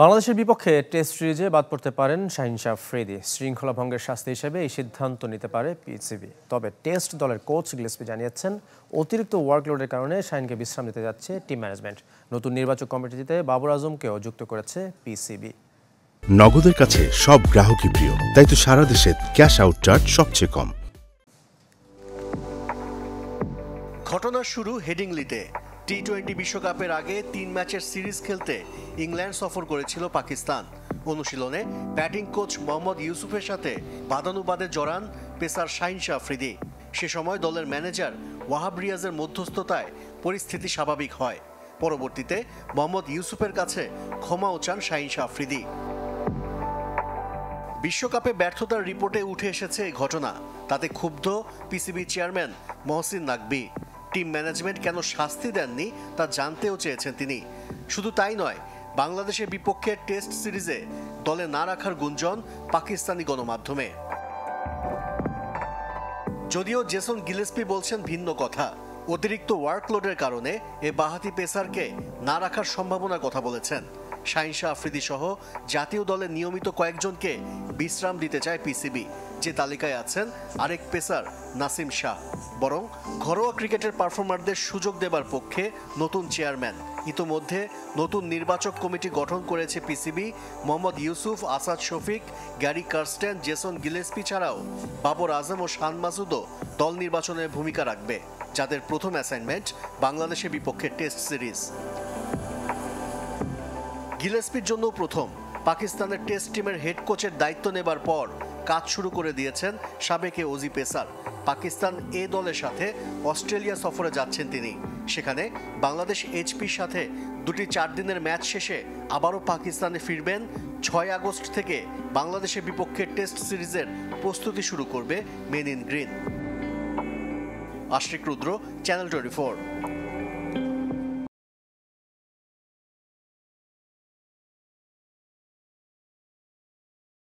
বাংলাদেশের বিপক্ষে টেস্ট সিরিজে বাদ পড়তে পারেন শাহীন শাহ আফ্রিদি। শৃঙ্খলা ভঙ্গের শাস্তি হিসেবে এই সিদ্ধান্ত নিতে পারে পিসিবি। তবে টেস্ট দলের কোচ গিলেস্পি জানিয়েছেন, অতিরিক্ত ওয়ার্কলোডের কারণে শাহীনকে বিশ্রাম দিতে যাচ্ছে টিম ম্যানেজমেন্ট। নতুন নির্বাচক কমিটিতে বাবর আজমকেও যুক্ত করেছে পিসিবি। নগদের কাছে সব গ্রাহকই প্রিয়, তাই তো সারা দেশে ক্যাশ আউট চার্জ সবচেয়ে কম। ঘটনা শুরু হেডিংলিতে। টি-20 বিশ্বকাপের আগে 3 ম্যাচের সিরিজ খেলতে ইংল্যান্ড সফর করেছিল পাকিস্তান। অনুশীলনে ব্যাটিং কোচ মোহাম্মদ ইউসুফের সাথে বাদানুবাদে জড়ান পেসার শাহীন শাহ আফ্রিদি। সে সময় দলের ম্যানেজার ওয়াহাব রিয়াজের মধ্যস্থতায় পরিস্থিতি স্বাভাবিক হয়। পরবর্তীতে মোহাম্মদ ইউসুফের কাছে ক্ষমাও চান শাহীন শাহ আফ্রিদি। বিশ্বকাপে ব্যর্থতার রিপোর্টে উঠে এসেছে এই ঘটনা। তাতে ক্ষুব্ধ PCB chairman Mohsin Naqvi. Team management কেন শাস্তি দেননি তা জানতেও চেয়েছেন তিনি। শুধু তাই নয়, বাংলাদেশের বিপক্ষে টেস্ট সিরিজে দলে না রাখার গুঞ্জন পাকিস্তানি গণমাধ্যমে। যদিও জেসন গিলেস্পি বলছেন ভিন্ন কথা। অতিরিক্ত ওয়ার্কলোডের কারণে এ বাঁহাতি পেসারকে না রাখার সম্ভাবনার কথা বলেছেন। শাহীন শাহ আফ্রিদি সহ জাতীয় দলের নিয়মিত কয়েকজনকে বিশ্রাম দিতে চায় পিসিবি, যে তালিকায় আছেন আরেক পেসার নাসিম শাহ। বরং ঘরোয়া ক্রিকেটের পারফর্মারদের সুযোগ দেবার পক্ষে নতুন চেয়ারম্যান। ইতোমধ্যে নতুন নির্বাচক কমিটি গঠন করেছে PCB. Mohammad Yousuf, Asad Shafiq, Gary Kirsten, Jason Gillespie ছাড়াও বাবর আজম ও শান মাসুদও দল নির্বাচনের ভূমিকা রাখবে, যাদের প্রথম অ্যাসাইনমেন্ট বাংলাদেশের বিপক্ষে টেস্ট সিরিজ। গিলেস্পির জন্য প্রথম। পাকিস্তানের টেস্ট টিমের হেড কোচের দায়িত্ব নেবার পর কাজ শুরু করে দিয়েছেন সাবেক অজি পেসার। পাকিস্তান এ দলের সাথে অস্ট্রেলিয়া সফরে যাচ্ছেন তিনি। সেখানে বাংলাদেশ এইচপির সাথে দুটি 4 দিনের ম্যাচ শেষে আবারও পাকিস্তানে ফিরবেন। 6 আগস্ট থেকে বাংলাদেশের বিপক্ষে টেস্ট সিরিজের প্রস্তুতি শুরু করবে men in green. Ashrik Rudra, channel 24।